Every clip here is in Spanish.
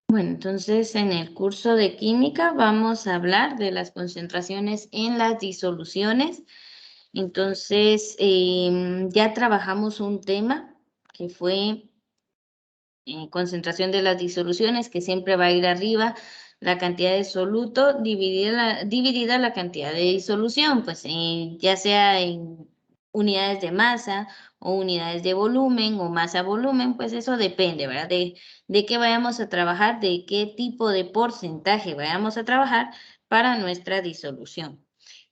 Bueno, entonces en el curso de química vamos a hablar de las concentraciones en las disoluciones. Entonces, ya trabajamos un tema que fue concentración de las disoluciones, que siempre va a ir arriba la cantidad de soluto dividida la cantidad de disolución, pues ya sea en unidades de masa o unidades de volumen o masa-volumen, pues eso depende, ¿verdad? De qué vayamos a trabajar, de qué tipo de porcentaje vayamos a trabajar para nuestra disolución.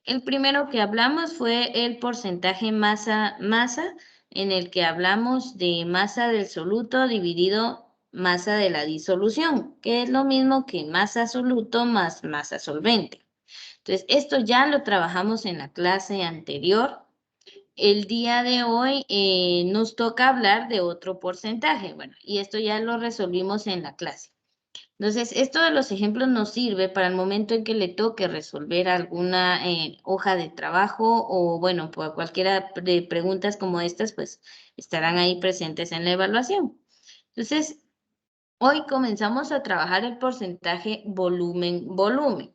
El primero que hablamos fue el porcentaje masa-masa, en el que hablamos de masa del soluto dividido masa de la disolución, que es lo mismo que masa soluto más masa solvente. Entonces, esto ya lo trabajamos en la clase anterior. El día de hoy nos toca hablar de otro porcentaje. Bueno, y esto ya lo resolvimos en la clase. Entonces, esto de los ejemplos nos sirve para el momento en que le toque resolver alguna hoja de trabajo o, bueno, por cualquiera de preguntas como estas, pues estarán ahí presentes en la evaluación. Entonces, hoy comenzamos a trabajar el porcentaje volumen-volumen.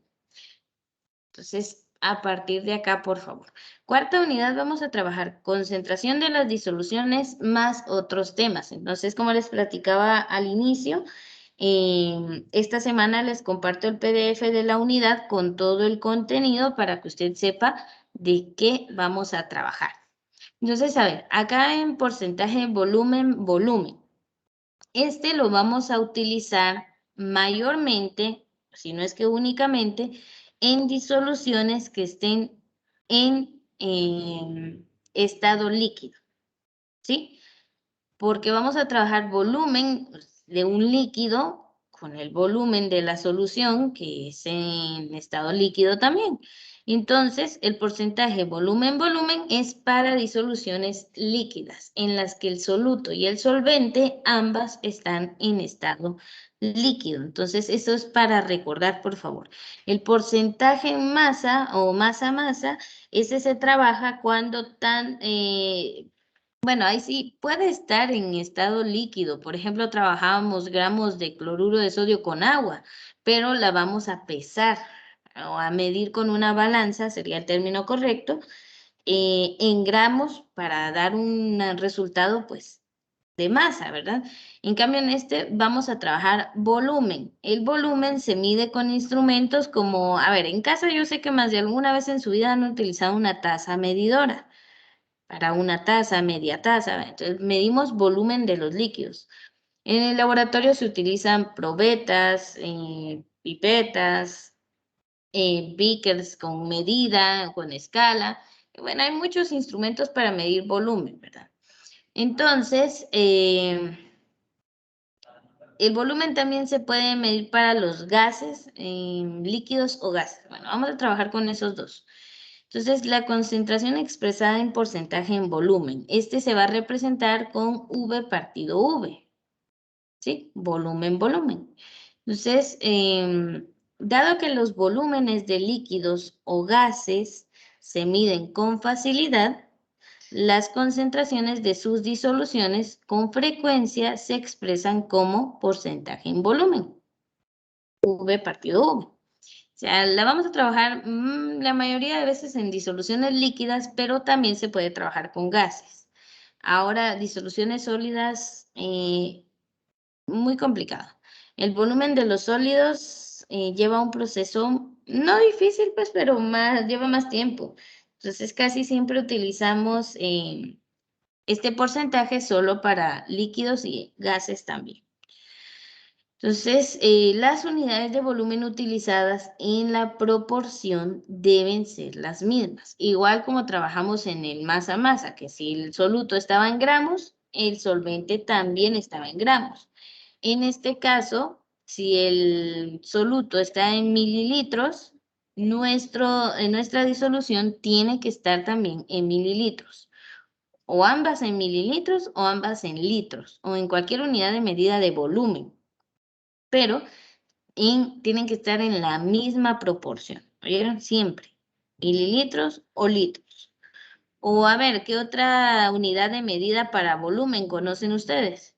Entonces, a partir de acá, por favor. Cuarta unidad, vamos a trabajar concentración de las disoluciones más otros temas. Entonces, como les platicaba al inicio, esta semana les comparto el PDF de la unidad con todo el contenido para que usted sepa de qué vamos a trabajar. Entonces, a ver, acá en porcentaje volumen, este lo vamos a utilizar mayormente, si no es que únicamente, en disoluciones que estén en estado líquido, ¿sí? Porque vamos a trabajar volumen de un líquido con el volumen de la solución, que es en estado líquido también. Entonces, el porcentaje volumen-volumen es para disoluciones líquidas, en las que el soluto y el solvente ambas están en estado líquido. Entonces, eso es para recordar, por favor. El porcentaje en masa o masa-masa, ese se trabaja cuando bueno, ahí sí puede estar en estado líquido. Por ejemplo, trabajábamos gramos de cloruro de sodio con agua, pero la vamos a pesar o a medir con una balanza, sería el término correcto, en gramos para dar un resultado, pues, de masa, ¿verdad? En cambio, en este vamos a trabajar volumen. El volumen se mide con instrumentos como, a ver, en casa yo sé que más de alguna vez en su vida han utilizado una taza medidora para una taza, media taza. Entonces, medimos volumen de los líquidos. En el laboratorio se utilizan probetas, pipetas, beakers con medida, con escala. Bueno, hay muchos instrumentos para medir volumen, ¿verdad? Entonces, el volumen también se puede medir para los gases, líquidos o gases. Bueno, vamos a trabajar con esos dos. Entonces, la concentración expresada en porcentaje en volumen. Este se va a representar con V partido V, ¿sí? Volumen, volumen. Entonces, dado que los volúmenes de líquidos o gases se miden con facilidad, las concentraciones de sus disoluciones con frecuencia se expresan como porcentaje en volumen, V partido V. O sea, la vamos a trabajar la mayoría de veces en disoluciones líquidas, pero también se puede trabajar con gases. Ahora, disoluciones sólidas, muy complicado. El volumen de los sólidos lleva un proceso no difícil, pues, pero lleva más tiempo. Entonces, casi siempre utilizamos este porcentaje solo para líquidos y gases también. Entonces, las unidades de volumen utilizadas en la proporción deben ser las mismas. Igual como trabajamos en el masa-masa, que si el soluto estaba en gramos, el solvente también estaba en gramos. En este caso, si el soluto está en mililitros, nuestra disolución tiene que estar también en mililitros. O ambas en mililitros o ambas en litros, o en cualquier unidad de medida de volumen. Pero tienen que estar en la misma proporción, ¿oyeron? Siempre, mililitros o litros. O a ver, ¿qué otra unidad de medida para volumen conocen ustedes?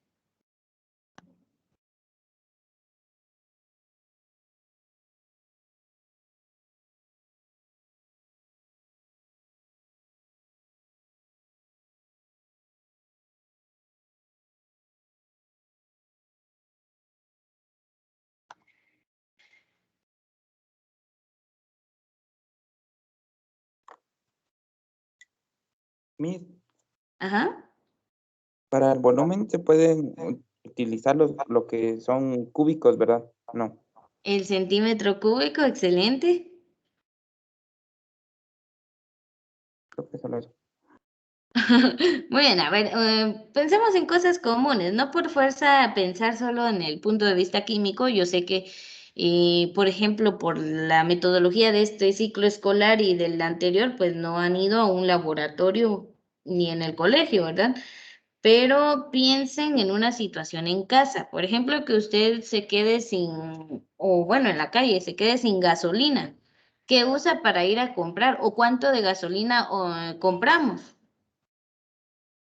Miss, Ajá. para el volumen se pueden utilizar lo que son cúbicos, ¿verdad? No, El centímetro cúbico, excelente. creo que solo eso. Muy bien, a ver, pensemos en cosas comunes, no por fuerza pensar solo en el punto de vista químico. Yo sé que, por ejemplo, por la metodología de este ciclo escolar y del anterior, pues no han ido a un laboratorio ni en el colegio, ¿verdad? Pero piensen en una situación en casa, por ejemplo, que usted se quede sin, o bueno, en la calle, se quede sin gasolina. ¿Qué usa para ir a comprar? ¿O cuánto de gasolina compramos?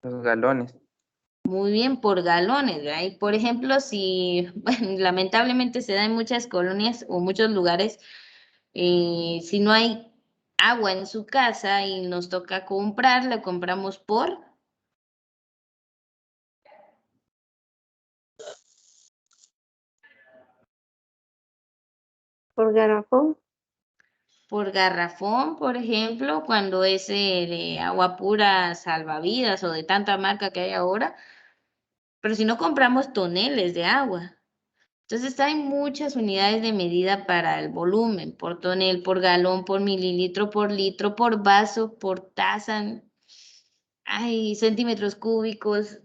Los galones. Muy bien, por galones, ¿verdad? Y por ejemplo, si, bueno, lamentablemente se da en muchas colonias o muchos lugares, si no hay agua en su casa y nos toca comprar, la compramos Por garrafón. por garrafón, por ejemplo, cuando es de agua pura salvavidas o de tanta marca que hay ahora, pero si no compramos toneles de agua. Entonces hay muchas unidades de medida para el volumen, por tonel, por galón, por mililitro, por litro, por vaso, por taza, hay centímetros cúbicos.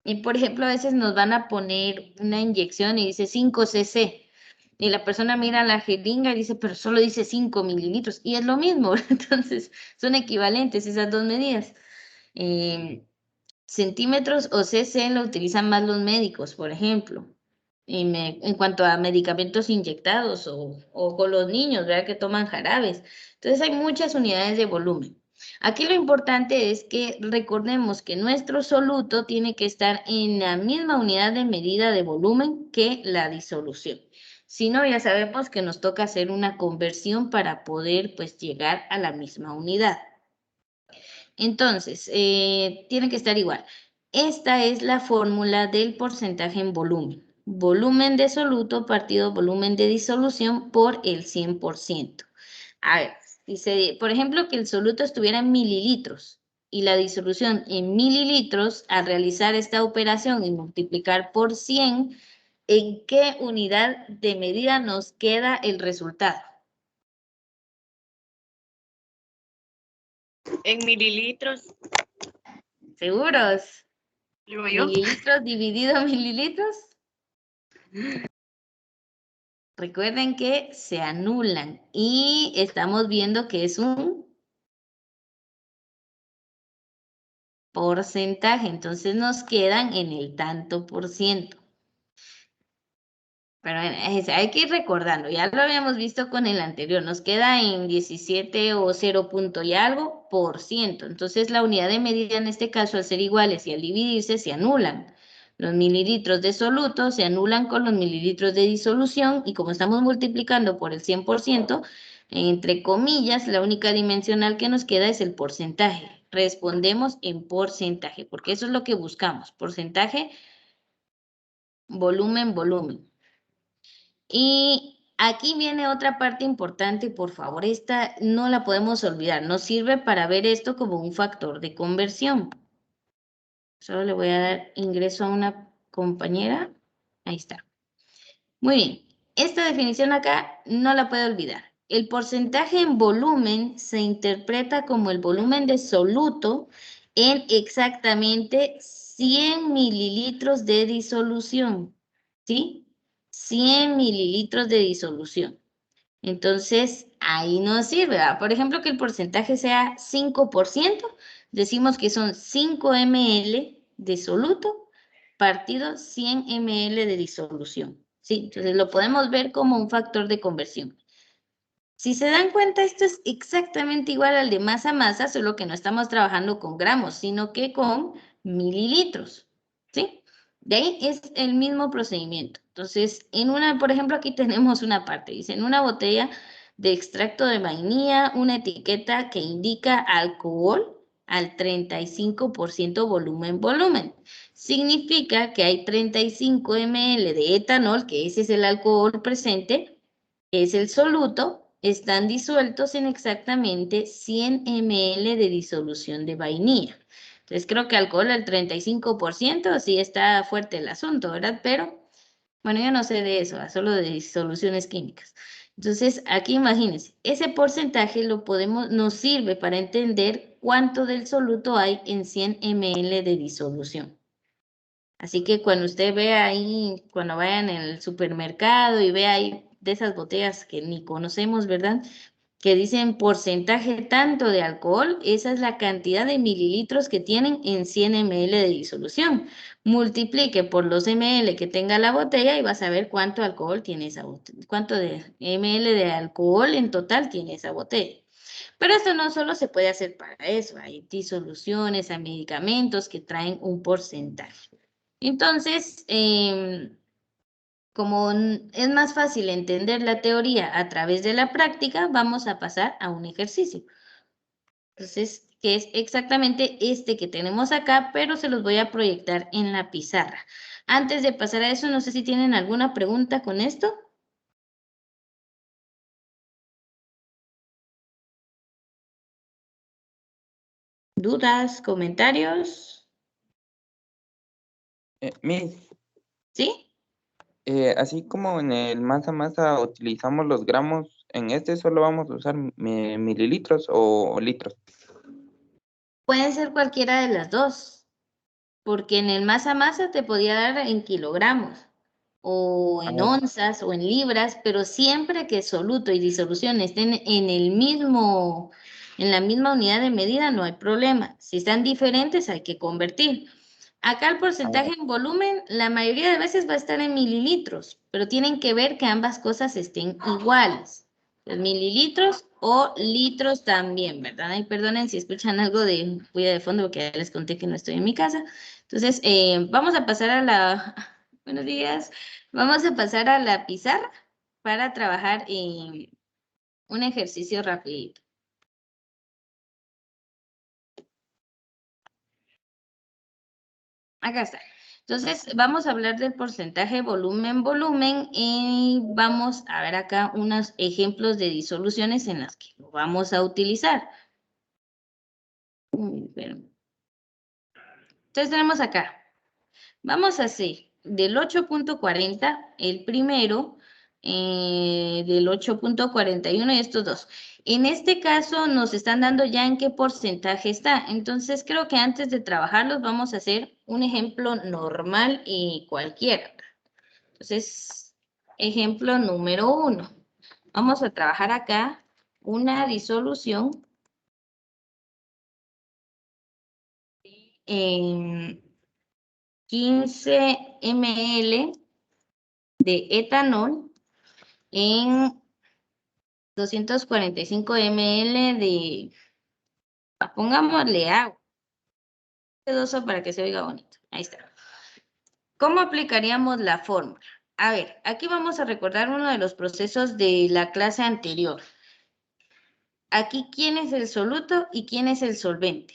Y por ejemplo, a veces nos van a poner una inyección y dice 5 cc. Y la persona mira la jeringa y dice, pero solo dice 5 mililitros. Y es lo mismo, entonces son equivalentes esas dos medidas. Eh, Centímetros o cc lo utilizan más los médicos, por ejemplo, en cuanto a medicamentos inyectados o con los niños, ¿verdad? Que toman jarabes. Entonces hay muchas unidades de volumen. Aquí lo importante es que recordemos que nuestro soluto tiene que estar en la misma unidad de medida de volumen que la disolución. Si no, ya sabemos que nos toca hacer una conversión para poder pues llegar a la misma unidad. Entonces, tiene que estar igual. Esta es la fórmula del porcentaje en volumen. Volumen de soluto partido volumen de disolución por el 100%. A ver, dice, por ejemplo, que el soluto estuviera en mililitros y la disolución en mililitros. Al realizar esta operación y multiplicar por 100, ¿en qué unidad de medida nos queda el resultado? En mililitros. ¿Seguros? Digo yo. ¿Mililitros dividido mililitros? Recuerden que se anulan y estamos viendo que es un porcentaje, entonces nos quedan en el tanto por ciento. Pero hay que ir recordando, ya lo habíamos visto con el anterior, nos queda en 17 o 0 punto y algo por ciento. Entonces la unidad de medida en este caso, al ser iguales y al dividirse, se anulan. Los mililitros de soluto se anulan con los mililitros de disolución y como estamos multiplicando por el 100%, entre comillas, la única dimensional que nos queda es el porcentaje. Respondemos en porcentaje, porque eso es lo que buscamos, porcentaje, volumen, volumen. Y aquí viene otra parte importante, por favor, esta no la podemos olvidar, nos sirve para ver esto como un factor de conversión. Solo le voy a dar ingreso a una compañera, ahí está. Muy bien, esta definición acá no la puede olvidar. El porcentaje en volumen se interpreta como el volumen de soluto en exactamente 100 mililitros de disolución, ¿sí? 100 mililitros de disolución. Entonces, ahí nos sirve, ¿verdad? Por ejemplo, que el porcentaje sea 5%, decimos que son 5 ml de soluto partido 100 ml de disolución, ¿sí? Entonces, lo podemos ver como un factor de conversión. Si se dan cuenta, esto es exactamente igual al de masa a masa, solo que no estamos trabajando con gramos, sino que con mililitros, ¿sí? De ahí es el mismo procedimiento. Entonces, por ejemplo, aquí tenemos una parte, dice, en una botella de extracto de vainilla, una etiqueta que indica alcohol al 35% volumen. Significa que hay 35 ml de etanol, que ese es el alcohol presente, es el soluto, están disueltos en exactamente 100 ml de disolución de vainilla. Entonces creo que alcohol al 35%, sí está fuerte el asunto, ¿verdad? Pero, bueno, yo no sé de eso, solo de disoluciones químicas. Entonces, aquí imagínense, ese porcentaje nos sirve para entender cuánto del soluto hay en 100 ml de disolución. Así que cuando usted vea ahí, cuando vayan en el supermercado y vea ahí de esas botellas que ni conocemos, ¿verdad? Que dicen porcentaje tanto de alcohol, esa es la cantidad de mililitros que tienen en 100 ml de disolución. Multiplique por los ml que tenga la botella y vas a ver cuánto alcohol tiene esa botella, cuánto de ml de alcohol en total tiene esa botella. Pero esto no solo se puede hacer para eso, hay disoluciones, hay medicamentos que traen un porcentaje. Entonces, como es más fácil entender la teoría a través de la práctica, vamos a pasar a un ejercicio. Entonces, que es exactamente este que tenemos acá, pero se los voy a proyectar en la pizarra. Antes de pasar a eso, no sé si tienen alguna pregunta con esto. ¿Dudas, comentarios? Miss, ¿Sí? así como en el masa masa utilizamos los gramos, en este solo vamos a usar mililitros o litros. Pueden ser cualquiera de las dos, porque en el masa masa te podía dar en kilogramos, o en Ah, onzas, o en libras, pero siempre que soluto y disolución estén en el mismo, en la misma unidad de medida, no hay problema. Si están diferentes, hay que convertir. Acá el porcentaje en volumen, la mayoría de veces va a estar en mililitros, pero tienen que ver que ambas cosas estén iguales. Los mililitros o litros también, ¿verdad? Y perdonen si escuchan algo de bulla de fondo, porque ya les conté que no estoy en mi casa. Entonces, vamos a pasar a la... Buenos días. Vamos a pasar a la pizarra para trabajar en un ejercicio rapidito. Acá está. Entonces, vamos a hablar del porcentaje volumen y vamos a ver acá unos ejemplos de disoluciones en las que lo vamos a utilizar. Entonces, tenemos acá. Vamos a hacer del 8.40 el primero, del 8.41 y estos dos. En este caso nos están dando ya en qué porcentaje está. Entonces creo que antes de trabajarlos vamos a hacer un ejemplo normal y cualquiera. Entonces, ejemplo número 1. Vamos a trabajar acá una disolución en 15 ml de etanol en 245 ml de, pongámosle agua, sedoso para que se oiga bonito. Ahí está. ¿Cómo aplicaríamos la fórmula? A ver, aquí vamos a recordar uno de los procesos de la clase anterior. Aquí, ¿quién es el soluto y quién es el solvente?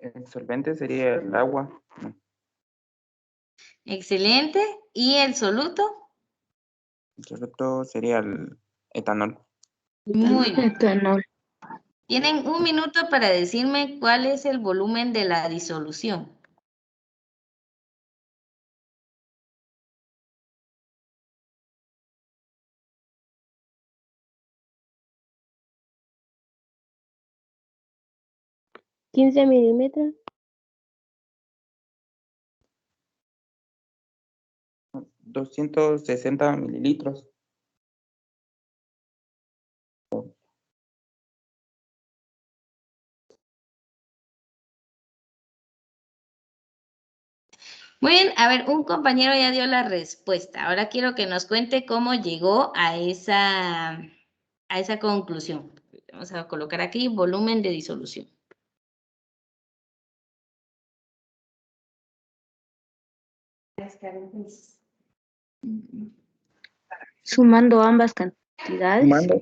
el solvente sería el agua. No, Excelente. ¿Y el soluto? el otro sería el etanol. Muy bien. Etanol. Tienen un minuto para decirme cuál es el volumen de la disolución. ¿15 milímetros? 260 mililitros. Muy bien, a ver, un compañero ya dio la respuesta. Ahora quiero que nos cuente cómo llegó a esa conclusión. Vamos a colocar aquí volumen de disolución. Sumando ambas cantidades. Sumando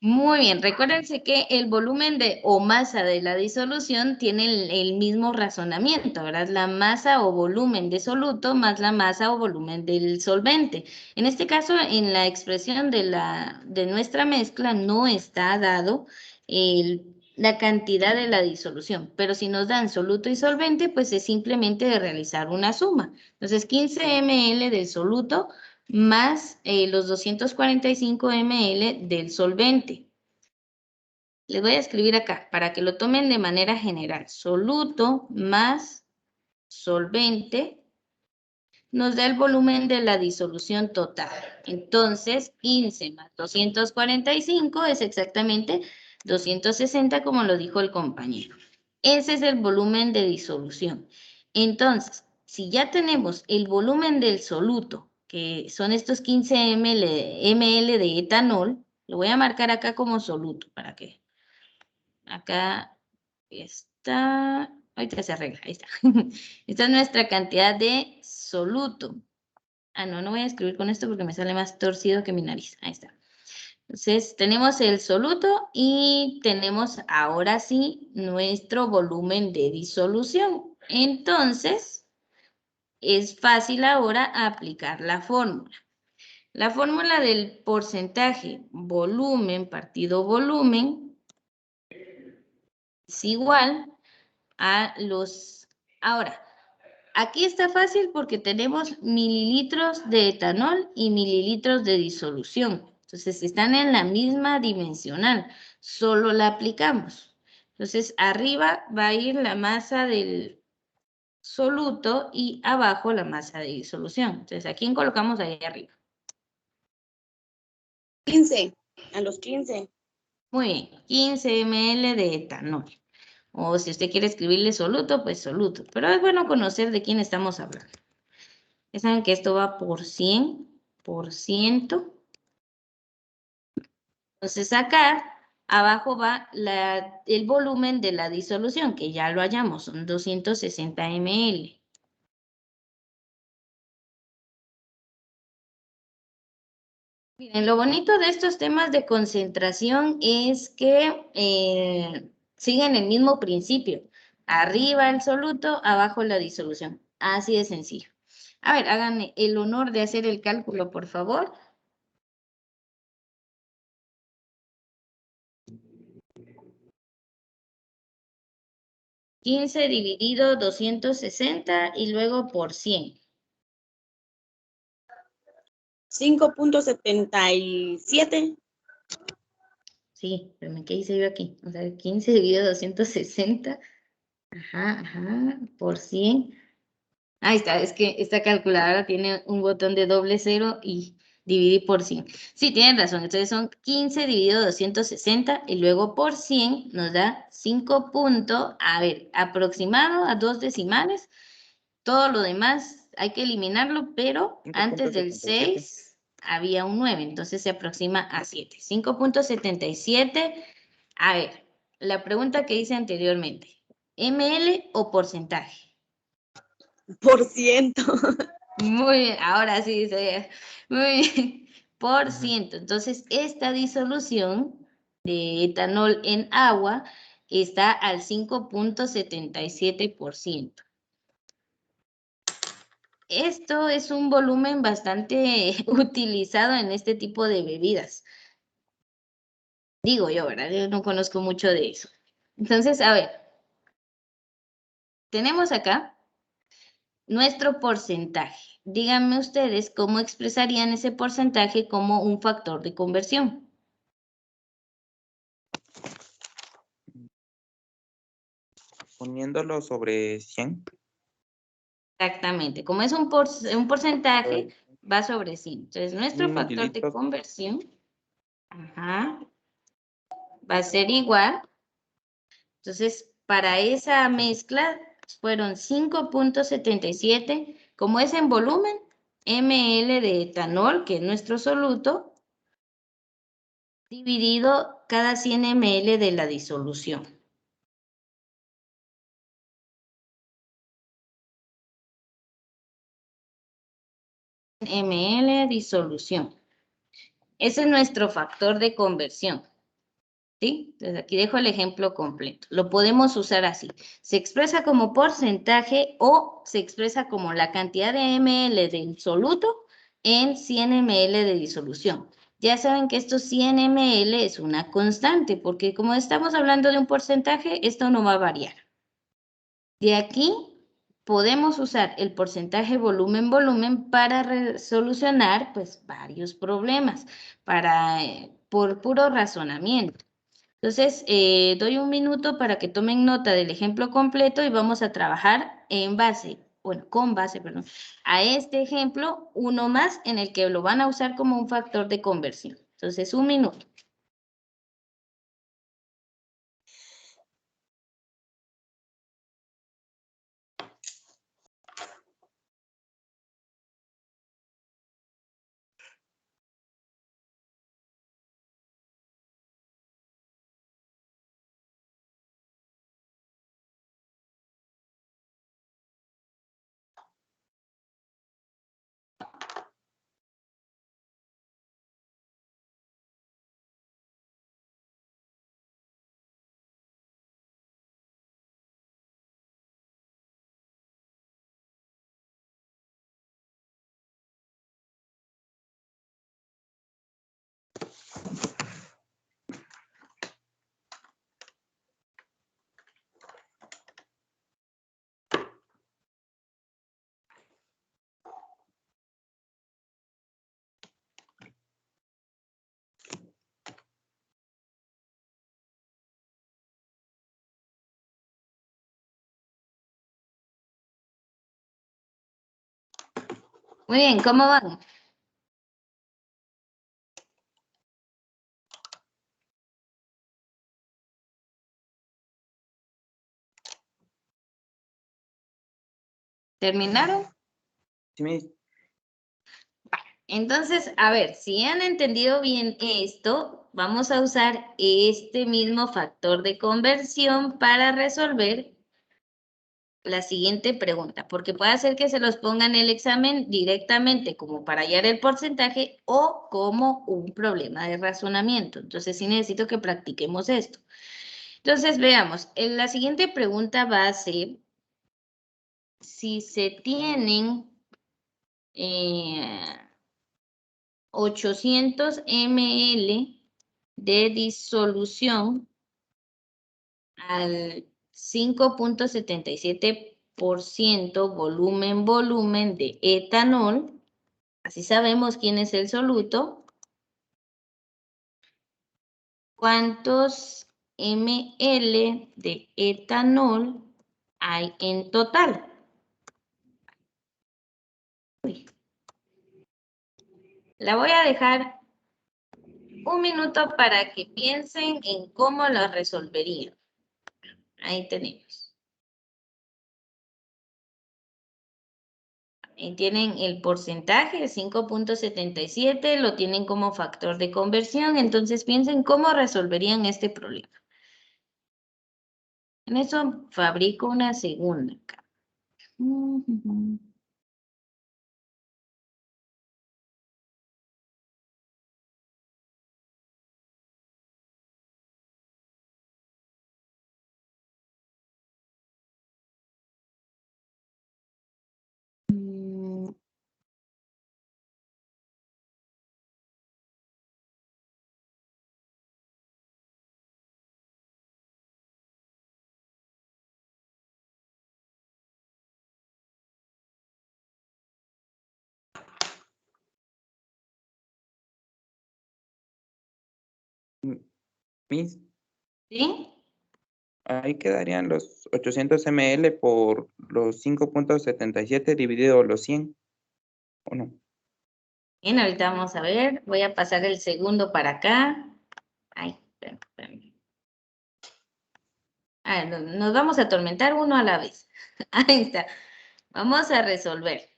Muy bien, recuérdense que el volumen o masa de la disolución tiene el mismo razonamiento, ¿verdad? La masa o volumen de soluto más la masa o volumen del solvente. En este caso, en la expresión de nuestra mezcla no está dado la cantidad de la disolución, pero si nos dan soluto y solvente, pues es simplemente de realizar una suma. Entonces, 15 ml del soluto más los 245 ml del solvente. Les voy a escribir acá para que lo tomen de manera general. Soluto más solvente nos da el volumen de la disolución total. Entonces, 15 más 245 es exactamente 260, como lo dijo el compañero. Ese es el volumen de disolución. Entonces, si ya tenemos el volumen del soluto, que son estos 15 ml de etanol, lo voy a marcar acá como soluto para que acá está, ahorita se arregla, ahí está. Esta es nuestra cantidad de soluto. Ah, no, no voy a escribir con esto porque me sale más torcido que mi nariz. Ahí está. Entonces, tenemos el soluto y tenemos ahora sí nuestro volumen de disolución. Entonces, es fácil ahora aplicar la fórmula. La fórmula del porcentaje volumen partido volumen es igual a los... Ahora, aquí está fácil porque tenemos mililitros de etanol y mililitros de disolución. Entonces, están en la misma dimensional, solo la aplicamos. Entonces, arriba va a ir la masa del soluto y abajo la masa de disolución. Entonces, ¿a quién colocamos ahí arriba? 15, a los 15. Muy bien, 15 ml de etanol. O si usted quiere escribirle soluto, pues soluto. Pero es bueno conocer de quién estamos hablando. Ya saben que esto va por 100%. Entonces acá abajo va el volumen de la disolución, que ya lo hallamos, son 260 ml. Miren, lo bonito de estos temas de concentración es que siguen el mismo principio. Arriba el soluto, abajo la disolución. Así de sencillo. A ver, háganme el honor de hacer el cálculo, por favor. 15 dividido 260 y luego por 100. 5.77. Sí, pero ¿qué hice yo aquí? O sea, 15 dividido 260. Por 100. Ahí está, es que esta calculadora tiene un botón de doble cero y dividí por 100. Sí, tienen razón. Entonces son 15 dividido 260 y luego por 100 nos da 5 puntos. A ver, aproximado a 2 decimales. Todo lo demás hay que eliminarlo, pero antes del 5.77. 6 había un 9, entonces se aproxima a 7. 5.77. A ver, la pregunta que hice anteriormente. ¿ML o porcentaje? Por ciento. Muy bien, ahora sí, muy bien, por Ajá. ciento. Entonces, esta disolución de etanol en agua está al 5.77%. Esto es un volumen bastante utilizado en este tipo de bebidas. Digo yo, ¿verdad? Yo no conozco mucho de eso. Entonces, a ver, tenemos acá nuestro porcentaje. Díganme ustedes cómo expresarían ese porcentaje como un factor de conversión. Poniéndolo sobre 100. Exactamente. Como es un porcentaje, va sobre 100. Entonces, nuestro factor de Mililitros. conversión va a ser igual. Entonces, para esa mezcla fueron 5.77. Como es en volumen, ml de etanol, que es nuestro soluto, dividido cada 100 ml de la disolución. Ml disolución. Ese es nuestro factor de conversión. ¿Sí? Entonces aquí dejo el ejemplo completo. Lo podemos usar así. Se expresa como porcentaje o se expresa como la cantidad de ml de soluto en 100 ml de disolución. Ya saben que estos 100 ml es una constante, porque como estamos hablando de un porcentaje, esto no va a variar. De aquí podemos usar el porcentaje volumen para solucionar pues varios problemas por puro razonamiento. Entonces, doy un minuto para que tomen nota del ejemplo completo y vamos a trabajar con base, a este ejemplo, uno más en el que lo van a usar como un factor de conversión. Entonces, un minuto. Muy bien, ¿cómo van? ¿Terminaron? Sí, Miss. Entonces, a ver, si han entendido bien esto, vamos a usar este mismo factor de conversión para resolver la siguiente pregunta, porque puede ser que se los ponga en el examen directamente como para hallar el porcentaje o como un problema de razonamiento. Entonces, sí necesito que practiquemos esto. Entonces, veamos, la siguiente pregunta va a ser si se tienen 800 ml de disolución al 5.77% volumen de etanol. Así sabemos quién es el soluto. ¿Cuántos ml de etanol hay en total? La voy a dejar un minuto para que piensen en cómo lo resolverían. Ahí tenemos. Tienen el porcentaje, 5.77, lo tienen como factor de conversión, entonces piensen cómo resolverían este problema. En eso fabrico una segunda acá. Miss, ¿Sí? ahí quedarían los 800 ml por los 5.77 dividido los 100, ¿o no? Bien, ahorita vamos a ver. Voy a pasar el segundo para acá. Ay, espérame. Nos vamos a atormentar uno a la vez. Ahí está. Vamos a resolver.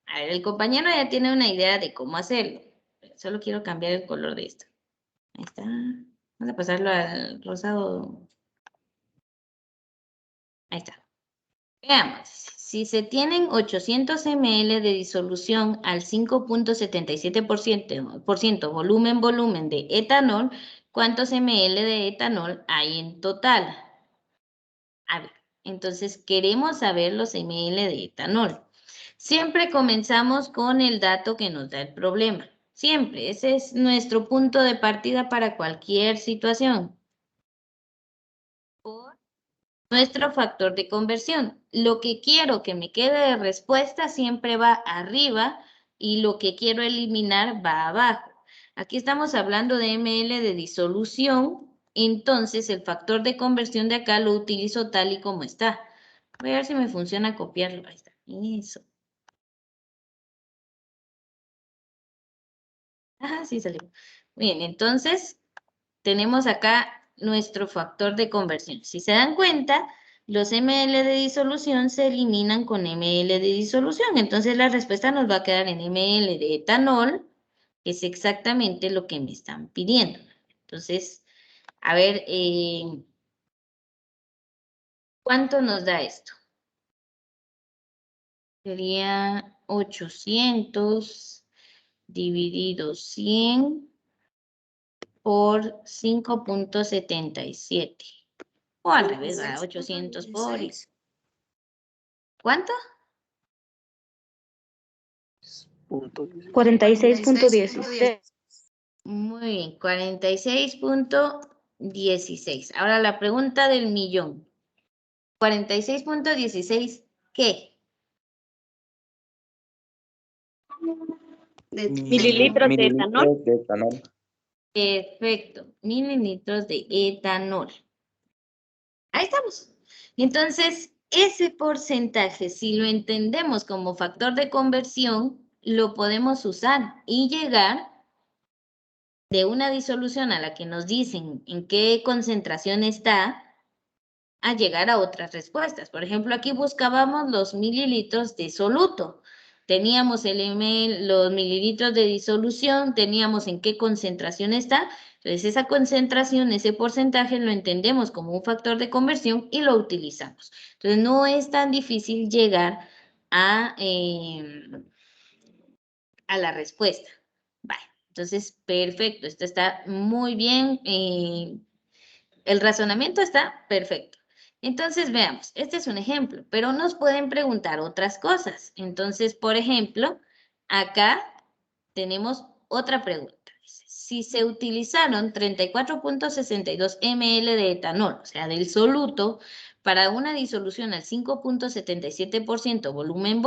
A ver, el compañero ya tiene una idea de cómo hacerlo. Solo quiero cambiar el color de esto. Ahí está. Vamos a pasarlo al rosado. Ahí está. Veamos. si se tienen 800 ml de disolución al 5.77% volumen de etanol, ¿cuántos ml de etanol hay en total? A ver, entonces queremos saber los ml de etanol. Siempre comenzamos con el dato que nos da el problema. Siempre, ese es nuestro punto de partida para cualquier situación. Por nuestro factor de conversión. Lo que quiero que me quede de respuesta siempre va arriba y lo que quiero eliminar va abajo. Aquí estamos hablando de ml de disolución, entonces el factor de conversión de acá lo utilizo tal y como está. Voy a ver si me funciona copiarlo. Ahí está. Eso. Ajá, sí salió. Bien, entonces tenemos acá nuestro factor de conversión. Si se dan cuenta, los ml de disolución se eliminan con ml de disolución. Entonces la respuesta nos va a quedar en ml de etanol, que es exactamente lo que me están pidiendo. Entonces, a ver, ¿cuánto nos da esto? Sería 800 dividido 100 por 5.77. O al revés, ¿verdad? 800 por... ¿Cuánto? 46.16. Muy bien, 46.16. Ahora la pregunta del millón. 46.16, ¿qué? Mililitros de etanol. Mililitros de etanol. Perfecto, mililitros de etanol. Ahí estamos. Entonces, ese porcentaje, si lo entendemos como factor de conversión, lo podemos usar y llegar de una disolución a la que nos dicen en qué concentración está, a llegar a otras respuestas. Por ejemplo, aquí buscábamos los mililitros de soluto. Teníamos los mililitros de disolución, teníamos en qué concentración está. Entonces, esa concentración, ese porcentaje, lo entendemos como un factor de conversión y lo utilizamos. Entonces, no es tan difícil llegar a la respuesta. Vale, entonces, perfecto. Esto está muy bien. El razonamiento está perfecto. Entonces, veamos, este es un ejemplo, pero nos pueden preguntar otras cosas. Entonces, por ejemplo, acá tenemos otra pregunta. Dice, si se utilizaron 34.62 ml de etanol, o sea, del soluto, para una disolución al 5.77% volumen,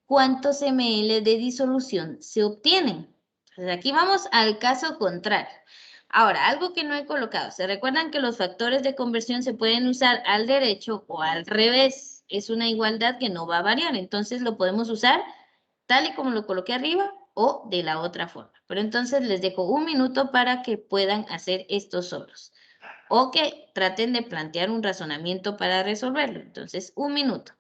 ¿cuántos ml de disolución se obtienen? Entonces, aquí vamos al caso contrario. Ahora, algo que no he colocado. ¿Se recuerdan que los factores de conversión se pueden usar al derecho o al revés? Es una igualdad que no va a variar. Entonces, lo podemos usar tal y como lo coloqué arriba o de la otra forma. Pero entonces, les dejo un minuto para que puedan hacer esto solos. O que traten de plantear un razonamiento para resolverlo. Entonces, un minuto.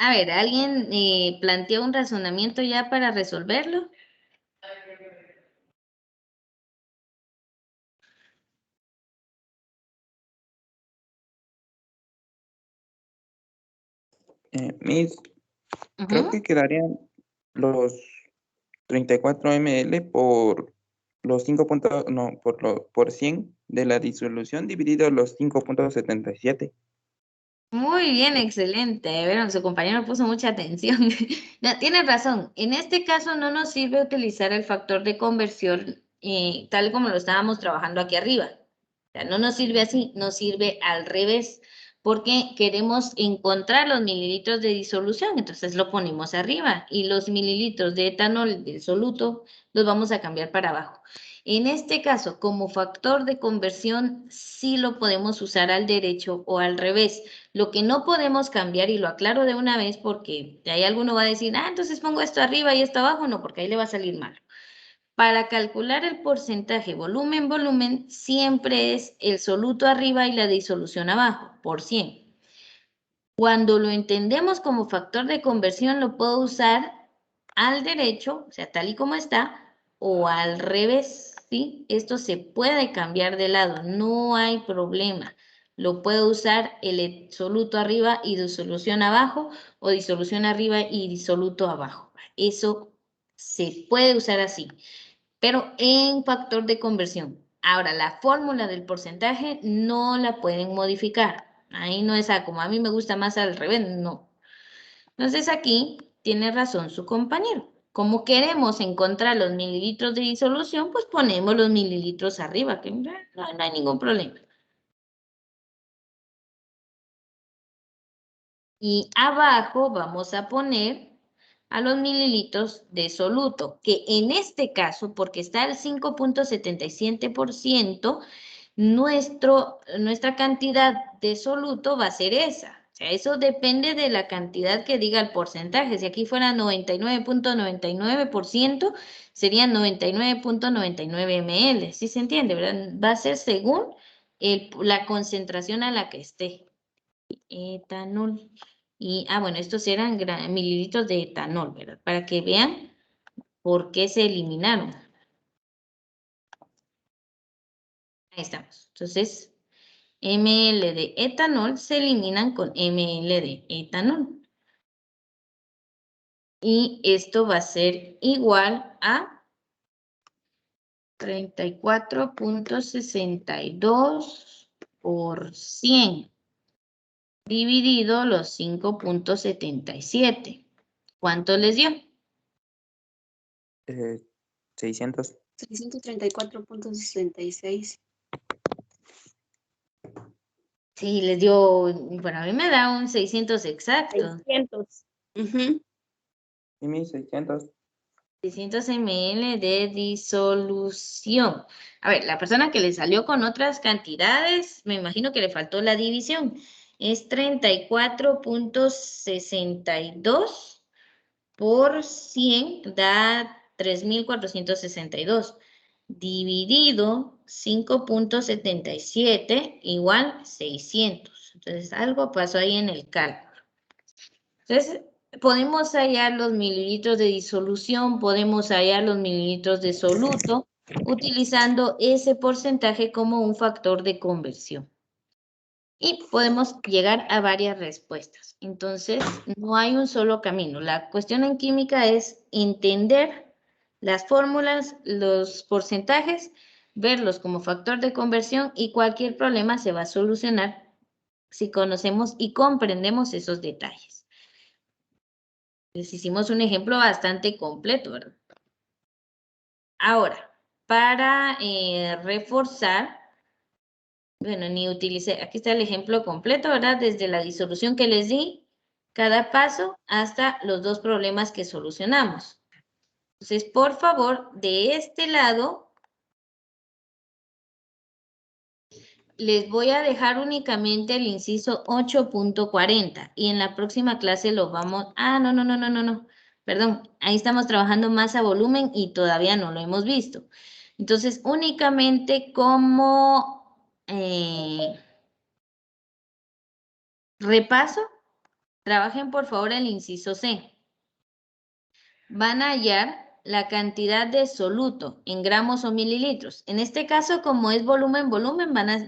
A ver, ¿alguien planteó un razonamiento ya para resolverlo? Miss, creo Ujú. que quedarían los 34 ml por los 5 puntos, no, por 100 de la disolución dividido los 5.77. Muy bien, excelente. Bueno, su compañero puso mucha atención. No, tiene razón. En este caso no nos sirve utilizar el factor de conversión tal como lo estábamos trabajando aquí arriba. O sea, no nos sirve así, nos sirve al revés, porque queremos encontrar los mililitros de disolución, entonces lo ponemos arriba y los mililitros de etanol del soluto los vamos a cambiar para abajo. En este caso, como factor de conversión, sí lo podemos usar al derecho o al revés. Lo que no podemos cambiar, y lo aclaro de una vez porque de ahí alguno va a decir, entonces pongo esto arriba y esto abajo, no, porque ahí le va a salir mal. Para calcular el porcentaje volumen, siempre es el soluto arriba y la disolución abajo, por 100. Cuando lo entendemos como factor de conversión, lo puedo usar al derecho, o sea, tal y como está, o al revés, ¿sí? Esto se puede cambiar de lado, no hay problema. Lo puedo usar el soluto arriba y disolución abajo, o disolución arriba y disoluto abajo. Eso se puede usar así, pero en factor de conversión. Ahora, la fórmula del porcentaje no la pueden modificar. Ahí no es como a mí me gusta más al revés, no. Entonces aquí tiene razón su compañero. Como queremos encontrar los mililitros de disolución, pues ponemos los mililitros arriba, que no hay ningún problema. Y abajo vamos a poner a los mililitros de soluto, que en este caso, porque está el 5.77%, nuestra cantidad de soluto va a ser esa. O sea, eso depende de la cantidad que diga el porcentaje. Si aquí fuera 99.99%, serían 99.99 ml. ¿Sí se entiende, verdad? Va a ser según la concentración a la que esté. Etanol. Y, bueno, estos eran mililitros de etanol, ¿verdad? Para que vean por qué se eliminaron. Ahí estamos. Entonces, ml de etanol se eliminan con ml de etanol. Y esto va a ser igual a 34.62 por 100 dividido los 5.77. ¿Cuánto les dio? 600. 634.66. Sí, les dio, bueno, a mí me da un 600 exacto. 600. Ujú. Y mis 600. 600 ml de disolución. A ver, la persona que le salió con otras cantidades, me imagino que le faltó la división. Es 34.62 por 100 da 3.462. Dividido 5.77 igual 600. Entonces, algo pasó ahí en el cálculo. Entonces, podemos hallar los mililitros de disolución, podemos hallar los mililitros de soluto, utilizando ese porcentaje como un factor de conversión. Y podemos llegar a varias respuestas. Entonces, no hay un solo camino. La cuestión en química es entender las fórmulas, los porcentajes, verlos como factor de conversión y cualquier problema se va a solucionar si conocemos y comprendemos esos detalles. Les hicimos un ejemplo bastante completo, ¿verdad? Ahora, para reforzar, bueno, ni utilicé, aquí está el ejemplo completo, ¿verdad? Desde la disolución que les di, cada paso, hasta los dos problemas que solucionamos. Entonces, por favor, de este lado, les voy a dejar únicamente el inciso 8.40 y en la próxima clase lo vamos... no. Perdón, ahí estamos trabajando más a volumen y todavía no lo hemos visto. Entonces, únicamente como repaso, trabajen por favor el inciso C. Van a hallar la cantidad de soluto en gramos o mililitros. En este caso, como es volumen,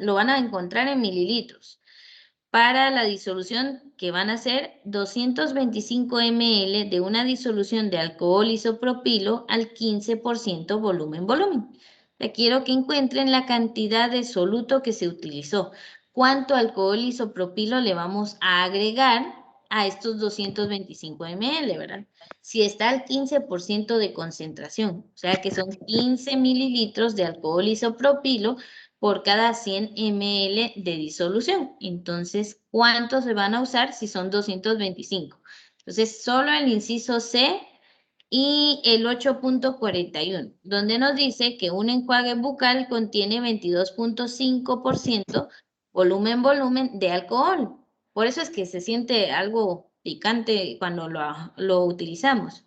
lo van a encontrar en mililitros. Para la disolución que van a ser 225 ml de una disolución de alcohol isopropilo al 15% volumen. quiero que encuentren la cantidad de soluto que se utilizó. ¿Cuánto alcohol isopropilo le vamos a agregar a estos 225 ml, verdad? Si está al 15% de concentración, o sea que son 15 mililitros de alcohol isopropilo por cada 100 ml de disolución. Entonces, ¿cuántos se van a usar si son 225? Entonces, solo el inciso C y el 8.41, donde nos dice que un enjuague bucal contiene 22.5% volumen de alcohol. Por eso es que se siente algo picante cuando lo utilizamos.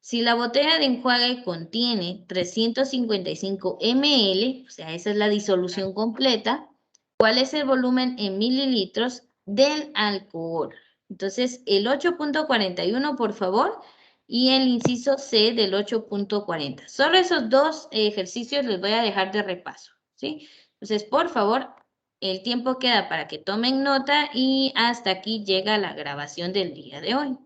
Si la botella de enjuague contiene 355 ml, o sea, esa es la disolución completa, ¿cuál es el volumen en mililitros del alcohol? Entonces, el 8.41, por favor, y el inciso C del 8.40. Solo esos dos ejercicios les voy a dejar de repaso, ¿sí? Entonces, por favor, el tiempo queda para que tomen nota y hasta aquí llega la grabación del día de hoy.